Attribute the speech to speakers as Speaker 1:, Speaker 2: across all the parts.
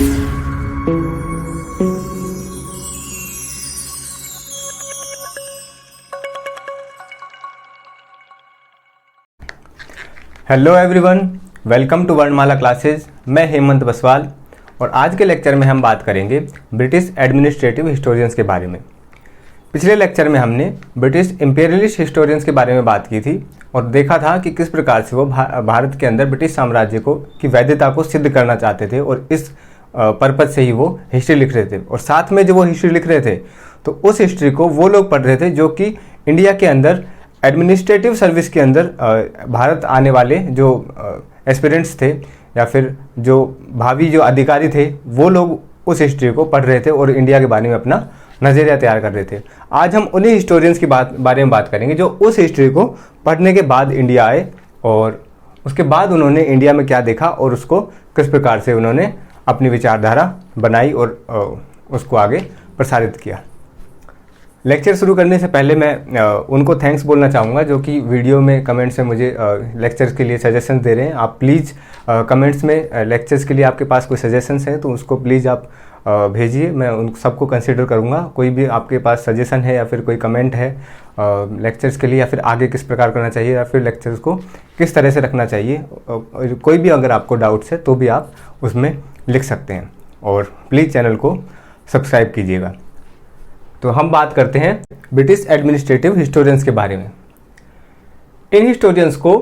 Speaker 1: Hello everyone, welcome to वर्णमाला classes. मैं हेमंत बसवाल और आज के लेक्चर में हम बात करेंगे ब्रिटिश एडमिनिस्ट्रेटिव हिस्टोरियंस के बारे में। पिछले लेक्चर में हमने ब्रिटिश इंपीरियलिस्ट हिस्टोरियंस के बारे में बात की थी और देखा था कि किस प्रकार से वो भारत के अंदर ब्रिटिश साम्राज्य की वैधता को सिद्ध करना चाहते थे और इस पर्पज से ही वो हिस्ट्री लिख रहे थे। और साथ में जो वो हिस्ट्री लिख रहे थे तो उस हिस्ट्री को वो लोग पढ़ रहे थे जो कि इंडिया के अंदर एडमिनिस्ट्रेटिव सर्विस के अंदर भारत आने वाले जो एस्पिरेंट्स थे या फिर जो भावी जो अधिकारी थे वो लोग उस हिस्ट्री को पढ़ रहे थे और इंडिया के बारे में अपना नज़रिया तैयार कर रहे थे। आज हम उन्हीं हिस्टोरियंस की बारे में बात करेंगे जो उस हिस्ट्री को पढ़ने के बाद इंडिया आए और उसके बाद उन्होंने इंडिया में क्या देखा और उसको किस प्रकार से उन्होंने अपनी विचारधारा बनाई और उसको आगे प्रसारित किया। लेक्चर शुरू करने से पहले मैं उनको थैंक्स बोलना चाहूँगा जो कि वीडियो में कमेंट्स में मुझे लेक्चर्स के लिए सजेशन दे रहे हैं। आप प्लीज़ कमेंट्स में लेक्चर्स के लिए आपके पास कोई सजेशंस हैं तो उसको प्लीज़ आप भेजिए, मैं उन सबको कंसिडर करूँगा। कोई भी आपके पास सजेशन है या फिर कोई कमेंट है लेक्चर्स के लिए या फिर आगे किस प्रकार करना चाहिए या फिर लेक्चर्स को किस तरह से रखना चाहिए, कोई भी अगर आपको डाउट्स है तो भी आप उसमें लिख सकते हैं और प्लीज़ चैनल को सब्सक्राइब कीजिएगा। तो हम बात करते हैं ब्रिटिश एडमिनिस्ट्रेटिव हिस्टोरियंस के बारे में। इन हिस्टोरियंस को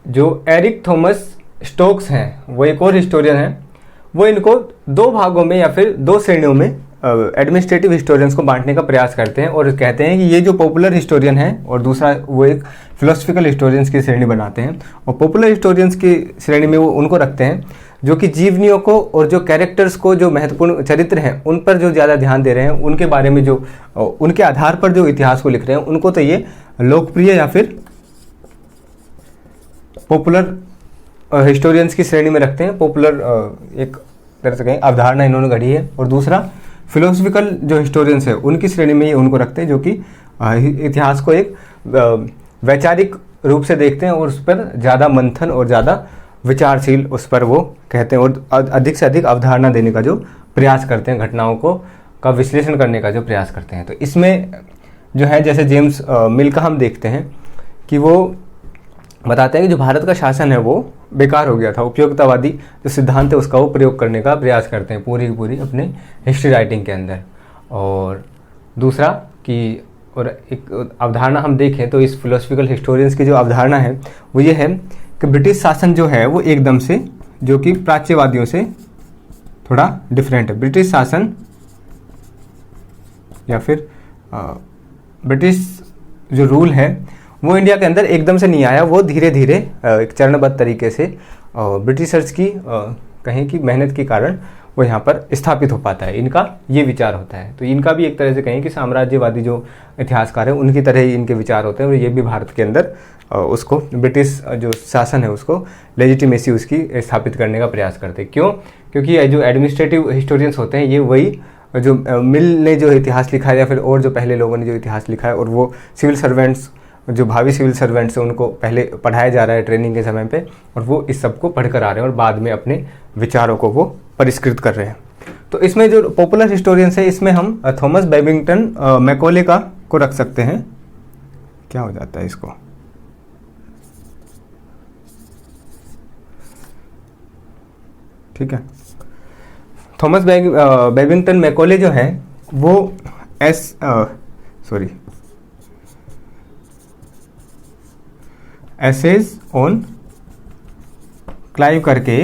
Speaker 1: जो एरिक थॉमस स्टोक्स हैं, वो एक और हिस्टोरियन हैं, वो इनको दो भागों में या फिर दो श्रेणियों में एडमिनिस्ट्रेटिव हिस्टोरियंस को बांटने का प्रयास करते हैं और कहते हैं कि ये जो पॉपुलर हिस्टोरियन है और दूसरा वो एक फिलोसफिकल हिस्टोरियंस की श्रेणी बनाते हैं। और पॉपुलर हिस्टोरियंस की श्रेणी में वो उनको रखते हैं जो कि जीवनियों को और जो कैरेक्टर्स को, जो महत्वपूर्ण चरित्र हैं उन पर जो ज़्यादा ध्यान दे रहे हैं, उनके बारे में जो उनके आधार पर जो इतिहास को लिख रहे हैं उनको तो ये लोकप्रिय या फिर पॉपुलर हिस्टोरियंस की श्रेणी में रखते हैं। पॉपुलर एक तरह से कहें अवधारणा इन्होंने गढ़ी है। और दूसरा फिलोसफिकल जो हिस्टोरियंस है उनकी श्रेणी में ये उनको रखते हैं जो कि इतिहास को एक वैचारिक रूप से देखते हैं और उस पर ज़्यादा मंथन और ज़्यादा विचारशील उस पर वो कहते हैं और अधिक से अधिक अवधारणा देने का जो प्रयास करते हैं, घटनाओं का विश्लेषण करने का जो प्रयास करते हैं। तो इसमें जो है जैसे जेम्स मिल का हम देखते हैं कि वो बताते हैं कि जो भारत का शासन है वो बेकार हो गया था। उपयोगितावादी जो सिद्धांत है उसका वो प्रयोग करने का प्रयास करते हैं पूरी की पूरी अपने हिस्ट्री राइटिंग के अंदर। और दूसरा कि और एक अवधारणा हम देखें तो इस फिलोसफिकल हिस्टोरियंस की जो अवधारणा है वो ये है कि ब्रिटिश शासन जो है वो एकदम से जो कि प्राच्यवादियों से थोड़ा डिफरेंट है। ब्रिटिश शासन या फिर ब्रिटिश जो रूल है वो इंडिया के अंदर एकदम से नहीं आया, वो धीरे धीरे एक चरणबद्ध तरीके से ब्रिटिशर्स की कहें कि मेहनत के कारण वो यहाँ पर स्थापित हो पाता है। इनका ये विचार होता है। तो इनका भी एक तरह से कहें कि साम्राज्यवादी जो इतिहासकार है उनकी तरह ही इनके विचार होते हैं और ये भी भारत के अंदर उसको ब्रिटिश जो शासन है उसको लेजिटिमेसी उसकी स्थापित करने का प्रयास करते हैं। क्यों? क्योंकि जो एडमिनिस्ट्रेटिव हिस्टोरियंस होते हैं ये वही जो मिल ने जो इतिहास लिखा है या फिर और जो पहले लोगों ने जो इतिहास लिखा है और वो सिविल सर्वेंट्स जो भावी सिविल सर्वेंट्स हैं उनको पहले पढ़ाया जा रहा है ट्रेनिंग के समय पे और वो इस सब को पढ़ कर आ रहे हैं और बाद में अपने विचारों को वो परिष्कृत कर रहे हैं। तो इसमें जो पॉपुलर हिस्टोरियंस है इसमें हम थॉमस बेबिंगटन मैकॉले को रख सकते हैं। क्या हो जाता है इसको, ठीक है। थॉमस बेबिंगटन मैकॉले जो है वो एसेज ऑन क्लाइव करके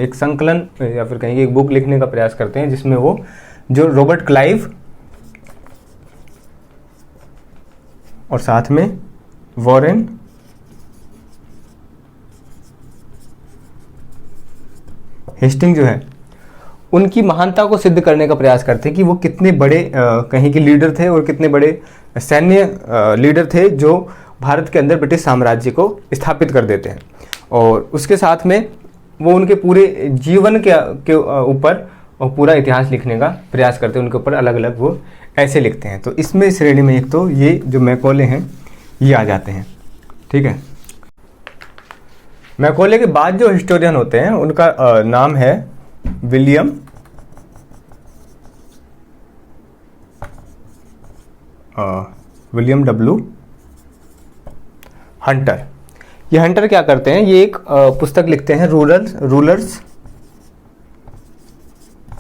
Speaker 1: एक संकलन या फिर कहेंगे एक बुक लिखने का प्रयास करते हैं जिसमें वो जो रॉबर्ट क्लाइव और साथ में वॉरेन हेस्टिंग जो है उनकी महानता को सिद्ध करने का प्रयास करते हैं कि वो कितने बड़े कहीं के लीडर थे और कितने बड़े सैन्य लीडर थे जो भारत के अंदर ब्रिटिश साम्राज्य को स्थापित कर देते हैं। और उसके साथ में वो उनके पूरे जीवन के ऊपर और पूरा इतिहास लिखने का प्रयास करते हैं, उनके ऊपर अलग अलग वो ऐसे लिखते हैं। तो इसमें श्रेणी में एक तो ये जो मैकॉले हैं ये आ जाते हैं, ठीक है। मैकॉले के बाद जो हिस्टोरियन होते हैं उनका नाम है विलियम डब्ल्यू हंटर। ये हंटर क्या करते हैं, ये एक पुस्तक लिखते हैं, रूलर्स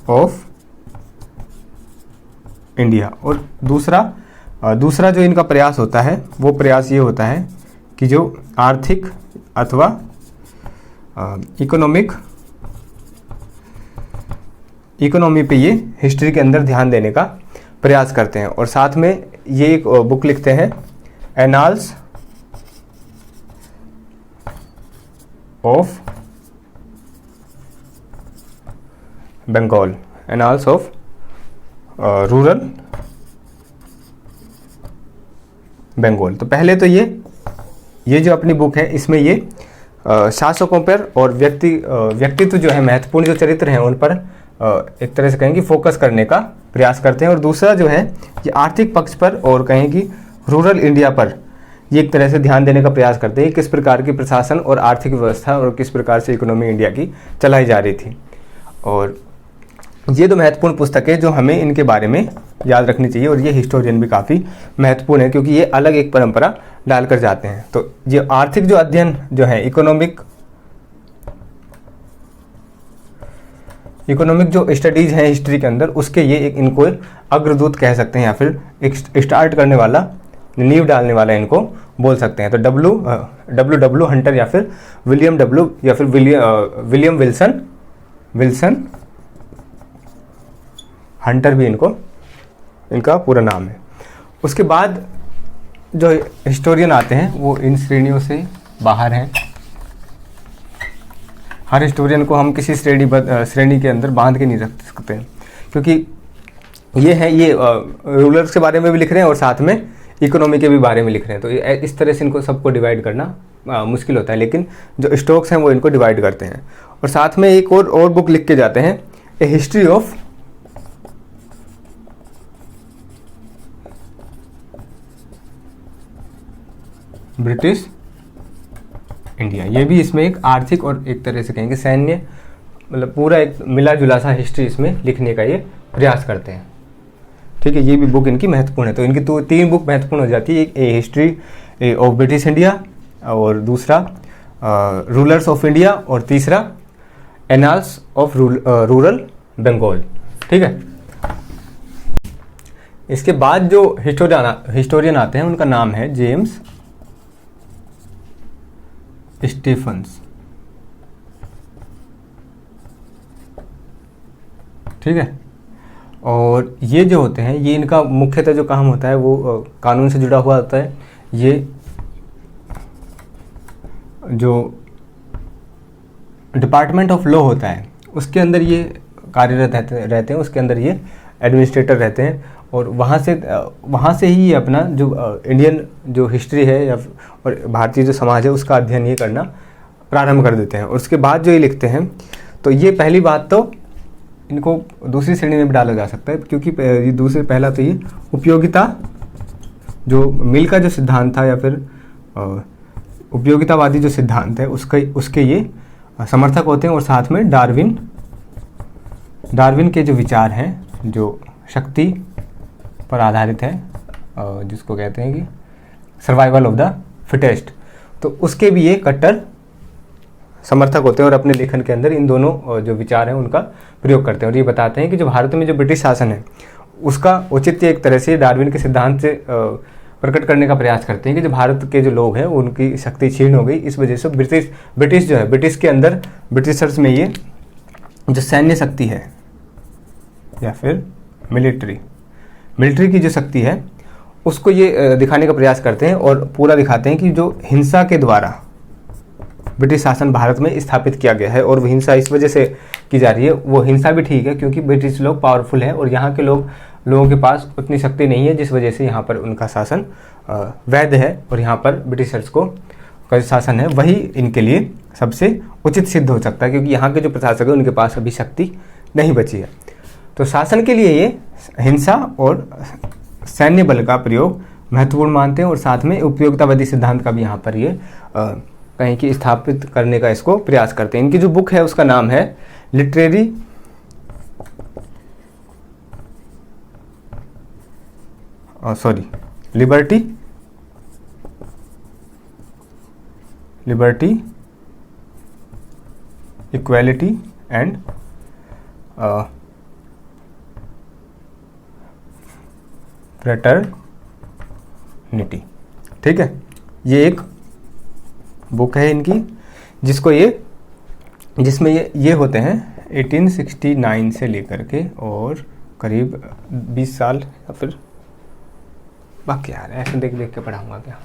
Speaker 1: ऑफ इंडिया। और दूसरा जो इनका प्रयास होता है वो प्रयास ये होता है कि जो आर्थिक अथवा इकोनॉमी पे ये हिस्ट्री के अंदर ध्यान देने का प्रयास करते हैं। और साथ में ये एक बुक लिखते हैं, annals of Bengal, annals of rural Bengal. तो पहले तो ये जो अपनी बुक है इसमें ये शासकों पर और व्यक्तित्व जो है, महत्वपूर्ण जो चरित्र हैं उन पर एक तरह से कहेंगे फोकस करने का प्रयास करते हैं। और दूसरा जो है ये आर्थिक पक्ष पर और कहेंगे रूरल इंडिया पर ये एक तरह से ध्यान देने का प्रयास करते हैं, किस प्रकार की प्रशासन और आर्थिक व्यवस्था और किस प्रकार से इकोनॉमी इंडिया की चलाई जा रही थी। और ये दो महत्वपूर्ण पुस्तकें जो हमें इनके बारे में याद रखनी चाहिए। और ये हिस्टोरियन भी काफ़ी महत्वपूर्ण है क्योंकि ये अलग एक परंपरा डालकर जाते हैं। तो ये आर्थिक जो अध्ययन जो है, इकोनॉमिक जो स्टडीज हैं हिस्ट्री के अंदर, उसके ये एक इनको अग्रदूत कह सकते हैं या फिर एक स्टार्ट करने वाला, नींव डालने वाला इनको बोल सकते हैं। तो डब्ल्यू हंटर या फिर विलियम डब्ल्यू या फिर विलियम विल्सन हंटर भी इनका पूरा नाम है। उसके बाद जो हिस्टोरियन आते हैं वो इन श्रेणियों से बाहर हैं। हर हिस्टोरियन को हम किसी श्रेणी के अंदर बांध के नहीं रख सकते क्योंकि ये रूलर्स के बारे में भी लिख रहे हैं और साथ में इकोनॉमी के भी बारे में लिख रहे हैं। तो इस तरह से इनको सबको डिवाइड करना मुश्किल होता है, लेकिन जो स्टोक्स हैं वो इनको डिवाइड करते हैं। और साथ में एक और बुक लिख के जाते हैं, a history of British India. ये भी इसमें एक आर्थिक और एक तरह से कहेंगे सैन्य, मतलब पूरा एक मिला जुला सा हिस्ट्री इसमें लिखने का ये प्रयास करते हैं। ठीक है, ये भी बुक इनकी महत्वपूर्ण है। तो इनकी तो 3 बुक महत्वपूर्ण हो जाती है, एक हिस्ट्री ऑफ ब्रिटिश इंडिया और दूसरा रूलर्स ऑफ इंडिया और तीसरा एनाल्स ऑफ रूरल बंगाल। ठीक है, इसके बाद जो हिस्टोरियन आते हैं उनका नाम है जेम्स स्टीफन्स। ठीक है, और ये जो होते हैं ये इनका मुख्यतः जो काम होता है वो कानून से जुड़ा हुआ होता है। ये जो डिपार्टमेंट ऑफ लॉ होता है उसके अंदर ये कार्यरत रहते हैं, उसके अंदर ये एडमिनिस्ट्रेटर रहते हैं। और वहाँ से ही ये अपना जो इंडियन जो हिस्ट्री है या और भारतीय जो समाज है उसका अध्ययन ये करना प्रारंभ कर देते हैं। और उसके बाद जो ये लिखते हैं, तो ये पहली बात तो इनको दूसरी श्रेणी में भी डाला जा सकता है क्योंकि पहला तो ये उपयोगिता, जो मिल का जो सिद्धांत था या फिर उपयोगितावादी जो सिद्धांत है उसके ये समर्थक होते हैं। और साथ में डार्विन के जो विचार हैं जो शक्ति पर आधारित है, जिसको कहते हैं कि सर्वाइवल ऑफ द फिटेस्ट, तो उसके भी ये कट्टर समर्थक होते हैं और अपने लेखन के अंदर इन दोनों जो विचार हैं उनका प्रयोग करते हैं। और ये बताते हैं कि जो भारत में जो ब्रिटिश शासन है उसका औचित्य एक तरह से डार्विन के सिद्धांत से प्रकट करने का प्रयास करते हैं कि जो भारत के जो लोग हैं उनकी शक्ति क्षीण हो गई, इस वजह से ब्रिटिश जो है, ब्रिटिश के अंदर ब्रिटिशर्स में ये जो सैन्य शक्ति है या फिर मिलिट्री की जो शक्ति है उसको ये दिखाने का प्रयास करते हैं और पूरा दिखाते हैं कि जो हिंसा के द्वारा ब्रिटिश शासन भारत में स्थापित किया गया है और वो हिंसा इस वजह से की जा रही है। वो हिंसा भी ठीक है क्योंकि ब्रिटिश लोग पावरफुल हैं और यहाँ के लोगों के पास उतनी शक्ति नहीं है, जिस वजह से यहाँ पर उनका शासन वैध है और यहाँ पर ब्रिटिशर्स को का जो शासन है वही इनके लिए सबसे उचित सिद्ध हो सकता है क्योंकि यहाँ के जो प्रशासक है उनके पास अभी शक्ति नहीं बची है। तो शासन के लिए ये हिंसा और सैन्य बल का प्रयोग महत्वपूर्ण मानते हैं और साथ में उपयोगितावादी सिद्धांत का भी यहाँ पर ये कहीं की स्थापित करने का इसको प्रयास करते हैं। इनकी जो बुक है उसका नाम है literary sorry, liberty, equality and fraternity. ठीक है, ये एक बुक है इनकी जिसमें ये होते हैं 1869 से लेकर के और करीब 20 साल या फिर बाकी, यार ऐसे देख देख के पढ़ाऊंगा क्या।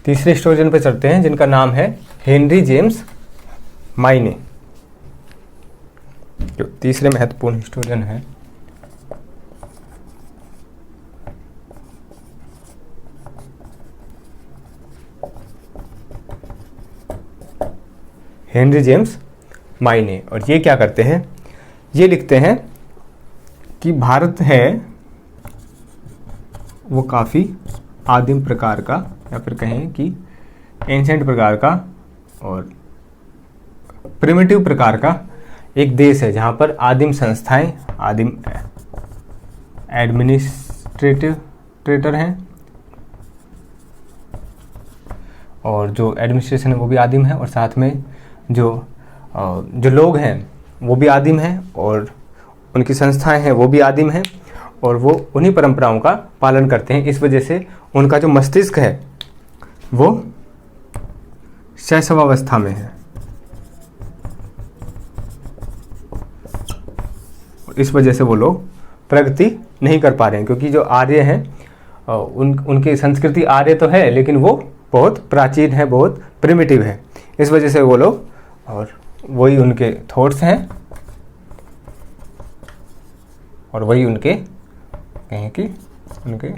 Speaker 1: तीसरे हिस्टोरियन पे चलते हैं जिनका नाम है हेनरी जेम्स माइने, जो तीसरे महत्वपूर्ण हिस्टोरियन है। हेनरी जेम्स माइने, और ये क्या करते हैं, ये लिखते हैं कि भारत है वो काफ़ी आदिम प्रकार का, या फिर कहें कि एंशेंट प्रकार का और प्रिमिटिव प्रकार का एक देश है, जहाँ पर आदिम संस्थाएं, आदिम एडमिनिस्ट्रेटर हैं, और जो एडमिनिस्ट्रेशन है वो भी आदिम है, और साथ में जो लोग हैं वो भी आदिम हैं, और उनकी संस्थाएं हैं वो भी आदिम हैं, और वो उन्हीं परंपराओं का पालन करते हैं। इस वजह से उनका जो मस्तिष्क है वो शैशवावस्था में है। इस वजह से वो लोग प्रगति नहीं कर पा रहे हैं, क्योंकि जो आर्य हैं उनकी संस्कृति आर्य तो है, लेकिन वो बहुत प्राचीन है, बहुत प्रिमिटिव है। इस वजह से वो लोग, और वही उनके थॉट्स हैं, और वही उनके कहें कि उनके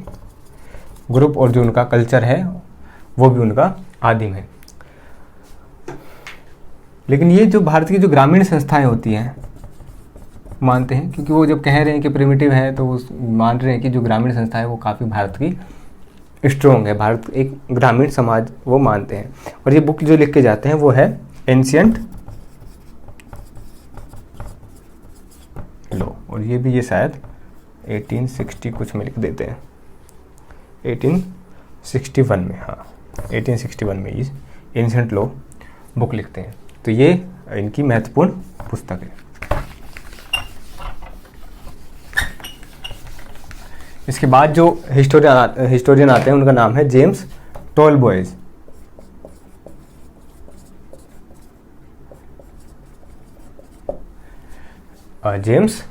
Speaker 1: ग्रुप और जो उनका कल्चर है वो भी उनका आदिम है। लेकिन ये जो भारत की जो ग्रामीण संस्थाएं होती हैं मानते हैं, क्योंकि वो जब कह रहे हैं कि प्रिमिटिव है तो वो मान रहे हैं कि जो ग्रामीण संस्था है वो काफ़ी भारत की स्ट्रॉन्ग है, भारत एक ग्रामीण समाज वो मानते हैं। और ये बुक जो लिख के जाते हैं वो है एंशियंट लॉ, और ये भी ये शायद 1860 कुछ में लिख देते हैं, 1861 में, हाँ 1861 में ये एंशियंट लॉ बुक लिखते हैं। तो ये इनकी महत्वपूर्ण पुस्तक है। इसके बाद जो हिस्टोरियन आते हैं उनका नाम है जेम्स टॉलबॉयज। जेम्स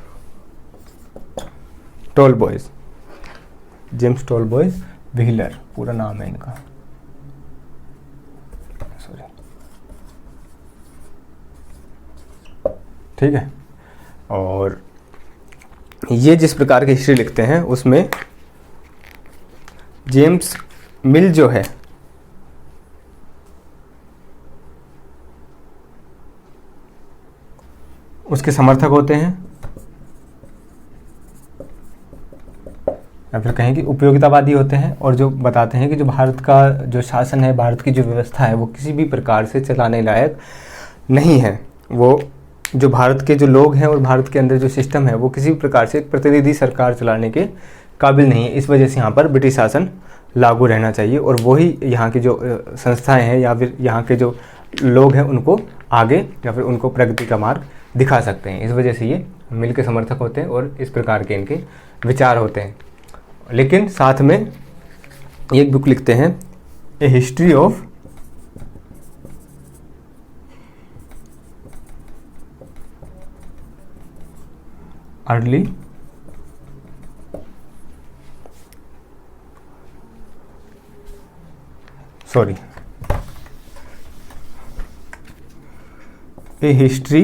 Speaker 1: टॉलबॉयज, जेम्स टॉलबॉयज व्हीलर पूरा नाम है इनका, सॉरी, ठीक है। और ये जिस प्रकार की हिस्ट्री लिखते हैं उसमें जेम्स मिल जो है उसके समर्थक होते हैं, या फिर कहें कि उपयोगितावादी होते हैं, और जो बताते हैं कि जो भारत का जो शासन है, भारत की जो व्यवस्था है वो किसी भी प्रकार से चलाने लायक नहीं है। वो जो भारत के जो लोग हैं और भारत के अंदर जो सिस्टम है वो किसी भी प्रकार से एक प्रतिनिधि सरकार चलाने के काबिल नहीं है। इस वजह से यहाँ पर ब्रिटिश शासन लागू रहना चाहिए, और वही यहाँ की जो संस्थाएं हैं या फिर यहाँ के जो लोग हैं उनको आगे या फिर उनको प्रगति का मार्ग दिखा सकते हैं। इस वजह से ये मिल के समर्थक होते हैं और इस प्रकार के इनके विचार होते हैं। लेकिन साथ में एक बुक लिखते हैं, a history of early sorry a history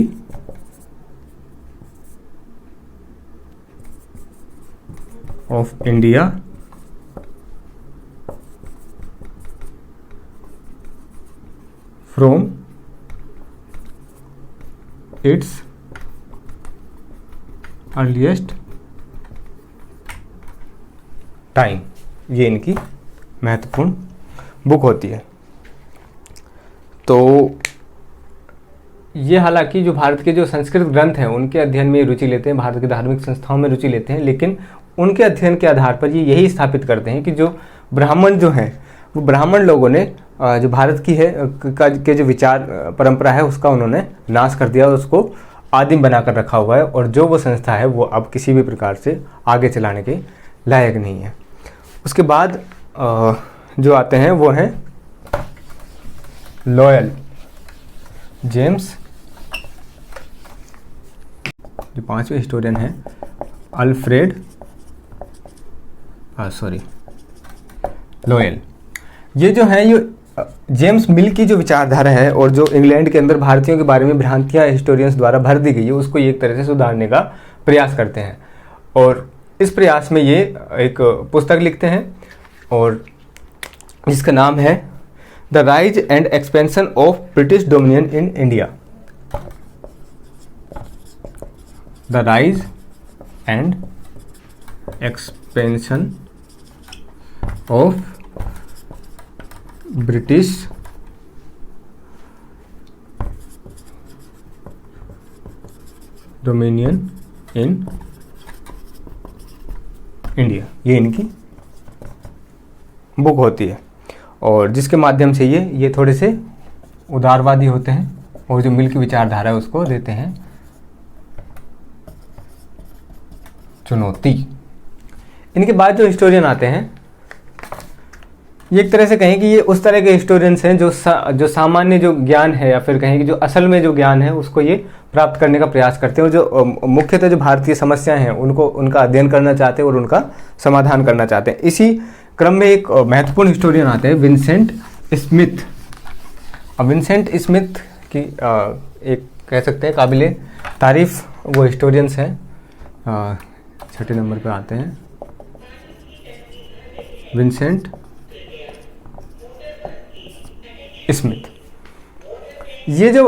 Speaker 1: of India from its earliest time. ये इनकी महत्वपूर्ण बुक होती है। तो ये हालांकि जो भारत के जो संस्कृत ग्रंथ हैं उनके अध्ययन में रुचि लेते हैं, भारत की धार्मिक संस्थाओं में रुचि लेते हैं, लेकिन उनके अध्ययन के आधार पर ये यही स्थापित करते हैं कि जो ब्राह्मण जो हैं वो ब्राह्मण लोगों ने जो भारत की है के जो विचार परंपरा है उसका उन्होंने नाश कर दिया और उसको आदिम बनाकर रखा हुआ है, और जो वो संस्था है वो अब किसी भी प्रकार से आगे चलाने के लायक नहीं है। उसके बाद जो आते हैं वो हैं लॉयल, जेम्स, जो पांचवें हिस्टोरियन हैं अल्फ्रेड लॉयल। ये जो है ये जेम्स मिल की जो विचारधारा है और जो इंग्लैंड के अंदर भारतीयों के बारे में भ्रांतियां हिस्टोरियंस द्वारा भर दी गई है उसको एक तरह से सुधारने का प्रयास करते हैं, और इस प्रयास में ये एक पुस्तक लिखते हैं और जिसका नाम है the rise and expansion of British dominion in India. The rise and expansion of British dominion in India, ये इनकी बुक होती है, और जिसके माध्यम से ये थोड़े से उदारवादी होते हैं और जो मिल की विचारधारा है उसको देते हैं चुनौती। इनके बाद जो हिस्टोरियन आते हैं ये एक तरह से कहें कि ये उस तरह के हिस्टोरियंस हैं जो सामान्य जो ज्ञान है या फिर कहें कि जो असल में जो ज्ञान है उसको ये प्राप्त करने का प्रयास करते हैं, और जो मुख्यतः जो भारतीय समस्याएं हैं उनका अध्ययन करना चाहते हैं और उनका समाधान करना चाहते हैं। इसी क्रम में एक महत्वपूर्ण हिस्टोरियन आते हैं विंसेंट स्मिथ। अब विंसेंट स्मिथ की एक कह सकते हैं काबिले तारीफ वो हिस्टोरियंस हैं। छठे नंबर पे आते हैं विंसेंट स्मिथ। ये जो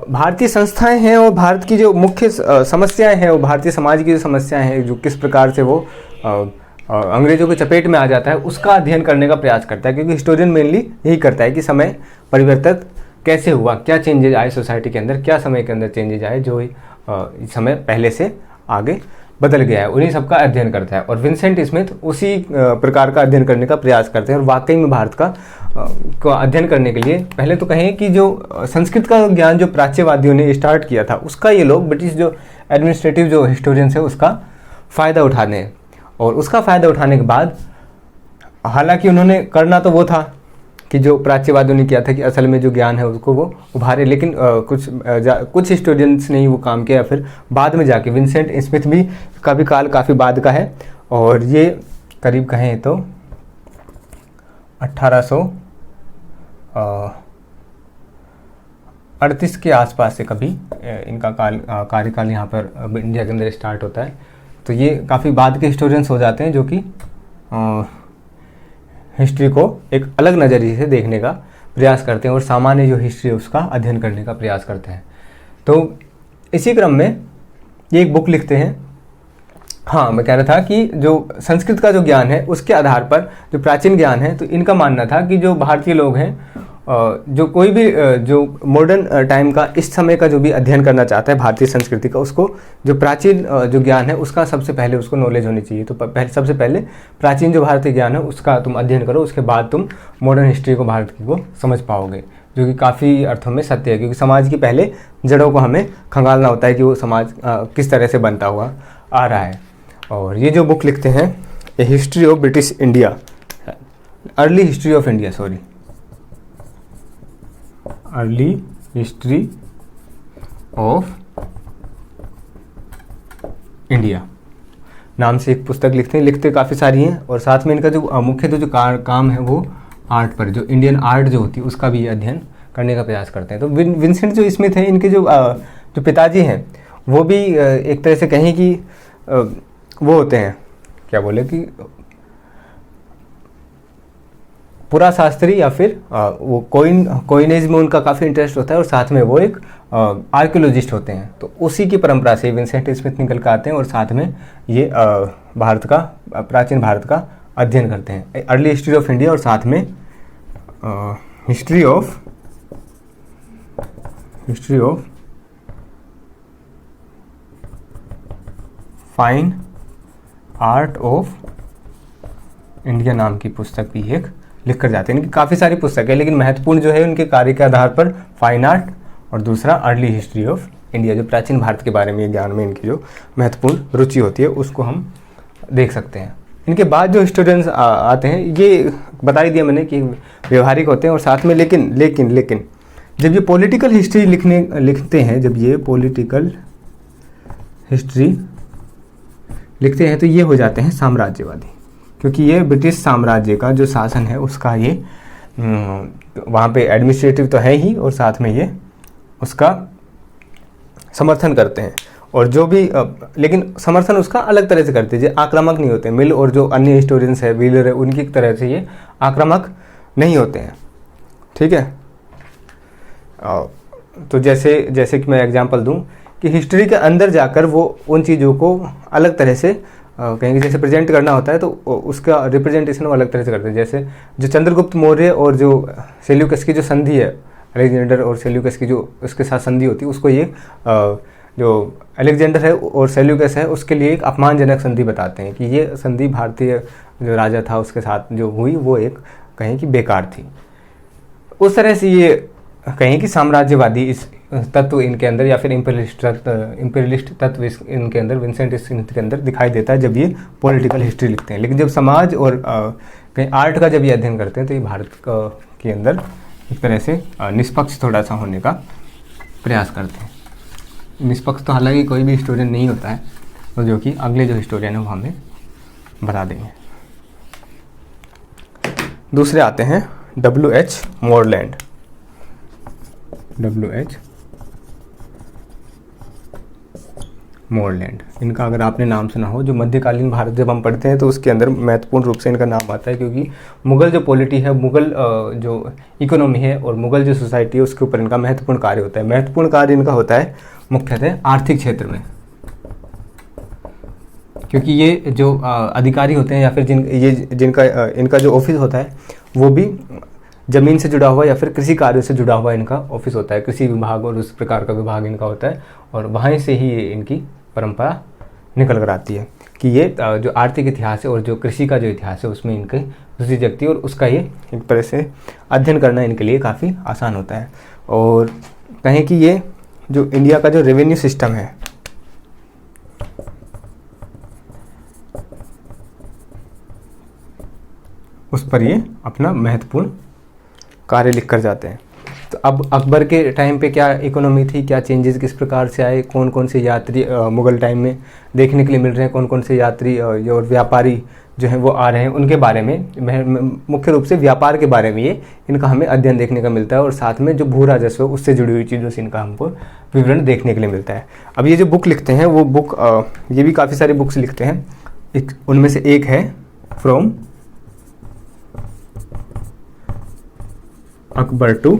Speaker 1: भारतीय संस्थाएं हैं और भारत की जो मुख्य समस्याएं हैं, वो भारतीय समाज की जो समस्याएं हैं, जो किस प्रकार से वो अंग्रेजों की चपेट में आ जाता है उसका अध्ययन करने का प्रयास करता है, क्योंकि हिस्टोरियन मेनली यही करता है कि समय परिवर्तन कैसे हुआ, क्या चेंजेज आए सोसाइटी के अंदर, क्या समय के अंदर चेंजेज आए जो समय पहले से आगे बदल गया है, उन्हीं सबका अध्ययन करता है। और विंसेंट स्मिथ उसी प्रकार का अध्ययन करने का प्रयास करते हैं, और वाकई में भारत का अध्ययन करने के लिए पहले तो कहें कि जो संस्कृत का ज्ञान जो प्राच्यवादियों ने स्टार्ट किया था उसका ये लोग ब्रिटिश जो एडमिनिस्ट्रेटिव जो हिस्टोरियंस है उसका फ़ायदा उठाने, और उसका फ़ायदा उठाने के बाद हालांकि उन्होंने करना तो वो था कि जो प्राच्यवादियों ने किया था कि असल में जो ज्ञान है उसको वो उभारे, लेकिन कुछ हिस्टोरियंस ने ही वो काम किया। फिर बाद में जाके विंसेंट स्मिथ भी का भी काल काफ़ी बाद का है, और ये करीब कहें तो 1838 के आसपास से कभी इनका कार्यकाल यहाँ पर इंडिया के अंदर स्टार्ट होता है। तो ये काफ़ी बाद के हिस्टोरियंस हो जाते हैं जो कि हिस्ट्री को एक अलग नज़रिए से देखने का प्रयास करते हैं और सामान्य जो हिस्ट्री है उसका अध्ययन करने का प्रयास करते हैं। तो इसी क्रम में ये एक बुक लिखते हैं। हाँ, मैं कह रहा था कि जो संस्कृत का जो ज्ञान है उसके आधार पर जो प्राचीन ज्ञान है, तो इनका मानना था कि जो भारतीय लोग हैं, जो कोई भी जो मॉडर्न टाइम का इस समय का जो भी अध्ययन करना चाहता है भारतीय संस्कृति का, उसको जो प्राचीन जो ज्ञान है उसका सबसे पहले उसको नॉलेज होनी चाहिए। तो सबसे पहले प्राचीन जो भारतीय ज्ञान है उसका तुम अध्ययन करो, उसके बाद तुम मॉडर्न हिस्ट्री को भारत की को समझ पाओगे, जो कि काफ़ी अर्थों में सत्य है, क्योंकि समाज की पहले जड़ों को हमें खंगालना होता है कि वो समाज किस तरह से बनता हुआ आ रहा है। और ये जो बुक लिखते हैं a history of British India, early history of India, early history of India नाम से एक पुस्तक लिखते काफ़ी सारी हैं, और साथ में इनका जो मुख्य जो काम है वो आर्ट पर, जो इंडियन आर्ट जो होती है उसका भी अध्ययन करने का प्रयास करते हैं। तो विंसेंट जो स्मिथ है, इनके जो पिताजी हैं वो भी एक तरह से कहें कि वो होते हैं, क्या बोले कि पुराशास्त्री या फिर वो कोइनेज में उनका काफ़ी इंटरेस्ट होता है, और साथ में वो एक आर्कियोलॉजिस्ट होते हैं। तो उसी की परंपरा से विंसेंट स्मिथ निकल कर आते हैं और साथ में ये प्राचीन भारत का अध्ययन करते हैं, अर्ली हिस्ट्री ऑफ इंडिया और साथ में history of fine art of India नाम की पुस्तक भी एक लिख कर जाते हैं। इनकी काफ़ी सारी पुस्तक है, लेकिन महत्वपूर्ण जो है उनके कार्य के आधार पर फाइन आर्ट और दूसरा अर्ली हिस्ट्री ऑफ इंडिया, जो प्राचीन भारत के बारे में ज्ञान में इनकी जो महत्वपूर्ण रुचि होती है उसको हम देख सकते हैं। इनके बाद जो हिस्टोरियंस आते हैं, ये बता ही दिया मैंने कि व्यवहारिक होते हैं और साथ में लेकिन जब ये पॉलिटिकल हिस्ट्री लिखते हैं, जब ये पॉलिटिकल हिस्ट्री लिखते हैं तो ये हो जाते हैं साम्राज्यवादी, क्योंकि ये ब्रिटिश साम्राज्य का जो शासन है उसका ये वहाँ पे एडमिनिस्ट्रेटिव तो है ही और साथ में ये उसका समर्थन करते हैं। और जो भी लेकिन समर्थन उसका अलग तरह से करते हैं, जो आक्रामक नहीं होते। मिल और जो अन्य हिस्टोरियंस है, व्हीलर है, उनकी तरह से ये आक्रामक नहीं होते हैं। ठीक है, तो जैसे कि मैं एग्जांपल दूं कि हिस्ट्री के अंदर जाकर वो उन चीज़ों को अलग तरह से कहेंगे, जैसे प्रेजेंट करना होता है तो उसका रिप्रेजेंटेशन वो अलग तरह से करते हैं। जैसे जो चंद्रगुप्त मौर्य और जो सेल्यूकस की जो संधि है, अलेक्जेंडर और सेल्यूकस की जो उसके साथ संधि होती है, उसको ये जो अलेक्जेंडर है और सेल्यूकस है उसके लिए एक अपमानजनक संधि बताते हैं कि ये संधि भारतीय जो राजा था उसके साथ जो हुई वो एक कहें कि बेकार थी। उस तरह से ये कहें कि साम्राज्यवादी इस तत्व इनके अंदर या फिर इंपीरियलिस्ट तत्व इनके अंदर, विंसेंट स्मिथ के अंदर दिखाई देता है जब ये पॉलिटिकल हिस्ट्री लिखते हैं। लेकिन जब समाज और कहीं आर्ट का जब ये अध्ययन करते हैं तो ये भारत के अंदर एक तरह से निष्पक्ष थोड़ा सा होने का प्रयास करते हैं। निष्पक्ष तो हालांकि कोई भी हिस्टोरियन नहीं होता है, और जो कि अगले जो हिस्टोरियन है वो हमें बता देंगे। दूसरे आते हैं W.H. मोरलैंड। W.H. मोरलैंड, इनका अगर आपने नाम सुना हो, जो मध्यकालीन भारत जब हम पढ़ते हैं तो उसके अंदर महत्वपूर्ण रूप से इनका नाम आता है, क्योंकि मुगल जो पॉलिटी है, मुगल जो इकोनॉमी है और मुगल जो सोसाइटी है उसके ऊपर इनका महत्वपूर्ण कार्य होता है। महत्वपूर्ण कार्य इनका होता है मुख्यतः आर्थिक क्षेत्र में, क्योंकि ये जो अधिकारी होते हैं या फिर जिनका इनका जो ऑफिस होता है वो भी ज़मीन से जुड़ा हुआ या फिर कृषि कार्यों से जुड़ा हुआ इनका ऑफिस होता है। कृषि विभाग और उस प्रकार का विभाग इनका होता है, और वहीं से ही इनकी परंपरा निकल कर आती है कि ये जो आर्थिक इतिहास है और जो कृषि का जो इतिहास है उसमें इनकी रुचि जगती है, और उसका ये एक तरह से अध्ययन करना इनके लिए काफ़ी आसान होता है। और कहें कि ये जो इंडिया का जो रेवेन्यू सिस्टम है उस पर ये अपना महत्वपूर्ण कार्य लिख कर जाते हैं। तो अब अकबर के टाइम पे क्या इकोनॉमी थी, क्या चेंजेस किस प्रकार से आए, कौन कौन से यात्री मुगल टाइम में देखने के लिए मिल रहे हैं, कौन कौन से यात्री और व्यापारी जो हैं वो आ रहे हैं, उनके बारे में मुख्य रूप से व्यापार के बारे में ये इनका हमें अध्ययन देखने का मिलता है। और साथ में जो भू राजस्व है उससे जुड़ी हुई चीज़ों से इनका हमको विवरण देखने के लिए मिलता है। अब ये जो बुक लिखते हैं वो बुक ये भी काफ़ी सारी बुक्स लिखते हैं। उनमें से एक है फ्रॉम अकबर टू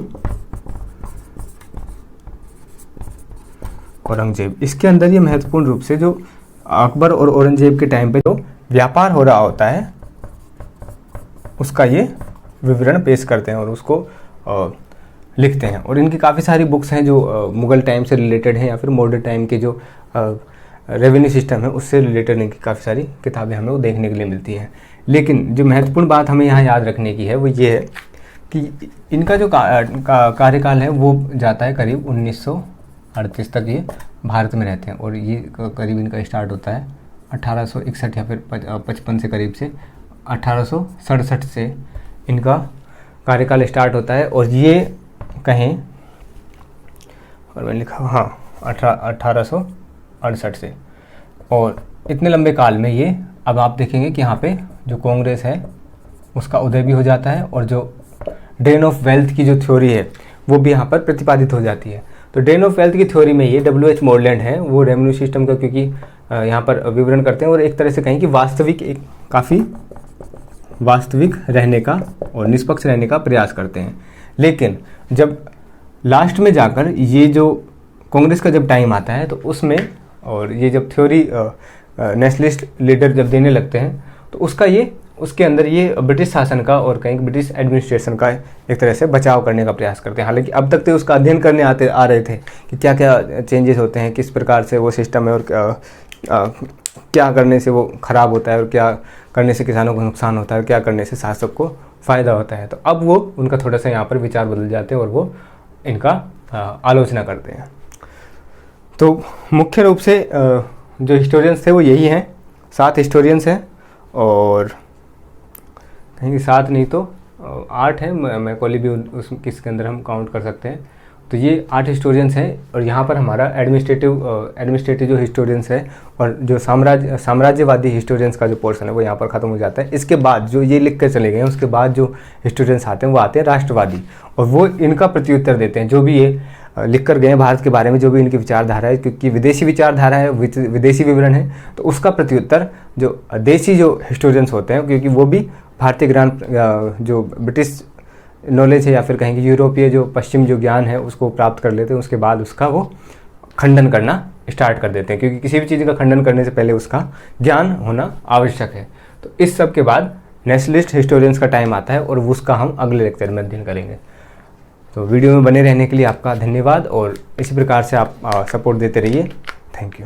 Speaker 1: औरंगजेब। इसके अंदर ये महत्वपूर्ण रूप से जो अकबर और औरंगजेब के टाइम पे जो व्यापार हो रहा होता है उसका ये विवरण पेश करते हैं और उसको लिखते हैं। और इनकी काफ़ी सारी बुक्स हैं जो मुगल टाइम से रिलेटेड हैं या फिर मॉडर्न टाइम के जो रेवेन्यू सिस्टम है उससे रिलेटेड इनकी काफ़ी सारी किताबें हमें वो देखने के लिए मिलती हैं। लेकिन जो महत्वपूर्ण बात हमें यहाँ याद रखने की है वो ये है कि इनका जो कार्यकाल है वो जाता है करीब 1938 तक ये भारत में रहते हैं, और ये करीब इनका स्टार्ट होता है 1861 या फिर 55 से करीब से 1867 से इनका कार्यकाल स्टार्ट होता है। और ये कहें, और मैंने लिखा हाँ 1868 से, और इतने लंबे काल में ये अब आप देखेंगे कि यहाँ पे जो कांग्रेस है उसका उदय भी हो जाता है, और जो ड्रेन ऑफ वेल्थ की जो थ्योरी है वो भी यहाँ पर प्रतिपादित हो जाती है। तो ड्रेन ऑफ वेल्थ की थ्योरी में ये W.H. मोरलैंड है वो रेवेन्यू सिस्टम का क्योंकि यहाँ पर विवरण करते हैं, और एक तरह से कहें कि काफ़ी वास्तविक रहने का और निष्पक्ष रहने का प्रयास करते हैं। लेकिन जब लास्ट में जाकर ये जो कांग्रेस का जब टाइम आता है तो उसमें, और ये जब थ्योरी नेशनलिस्ट लीडर जब देने लगते हैं तो उसके अंदर ये ब्रिटिश शासन का और कहीं ब्रिटिश एडमिनिस्ट्रेशन का एक तरह से बचाव करने का प्रयास करते हैं। हालांकि अब तक तो उसका अध्ययन करने आ रहे थे कि क्या क्या चेंजेस होते हैं, किस प्रकार से वो सिस्टम है, और क्या करने से वो ख़राब होता है और क्या करने से किसानों को नुकसान होता है और क्या करने से शासक को फ़ायदा होता है। तो अब वो उनका थोड़ा सा यहाँ पर विचार बदल जाते हैं और वो इनका आलोचना करते हैं। तो मुख्य रूप से जो हिस्टोरियंस थे वो यही हैं, 7 हिस्टोरियंस हैं, और कहीं 7 नहीं तो 8 हैं, मैकॉली भी उस किसके अंदर हम काउंट कर सकते हैं। तो ये 8 हिस्टोरियंस हैं, और यहाँ पर हमारा एडमिनिस्ट्रेटिव जो हिस्टोरियंस है और जो साम्राज्यवादी हिस्टोरियंस का जो पोर्शन है वो यहाँ पर ख़त्म हो जाता है। इसके बाद जो ये लिख कर चले गए हैं, उसके बाद जो हिस्टोरियंस आते हैं वो आते हैं राष्ट्रवादी, और वो इनका प्रत्युत्तर देते हैं। जो भी ये लिख कर गए हैं भारत के बारे में, जो भी इनकी विचारधारा है, क्योंकि विदेशी विचारधारा है, विदेशी विवरण है, तो उसका प्रत्युत्तर जो देशी जो हिस्टोरियंस होते हैं, क्योंकि वो भी भारतीय ज्ञान जो ब्रिटिश नॉलेज है या फिर कहेंगे यूरोपीय जो पश्चिम जो ज्ञान है उसको प्राप्त कर लेते हैं, उसके बाद उसका वो खंडन करना स्टार्ट कर देते हैं, क्योंकि किसी भी चीज़ का खंडन करने से पहले उसका ज्ञान होना आवश्यक है। तो इस सब के बाद नेशनलिस्ट हिस्टोरियंस का टाइम आता है, और उसका हम अगले लेक्चर में अध्ययन करेंगे। तो वीडियो में बने रहने के लिए आपका धन्यवाद, और इसी प्रकार से आप सपोर्ट देते रहिए। Thank you.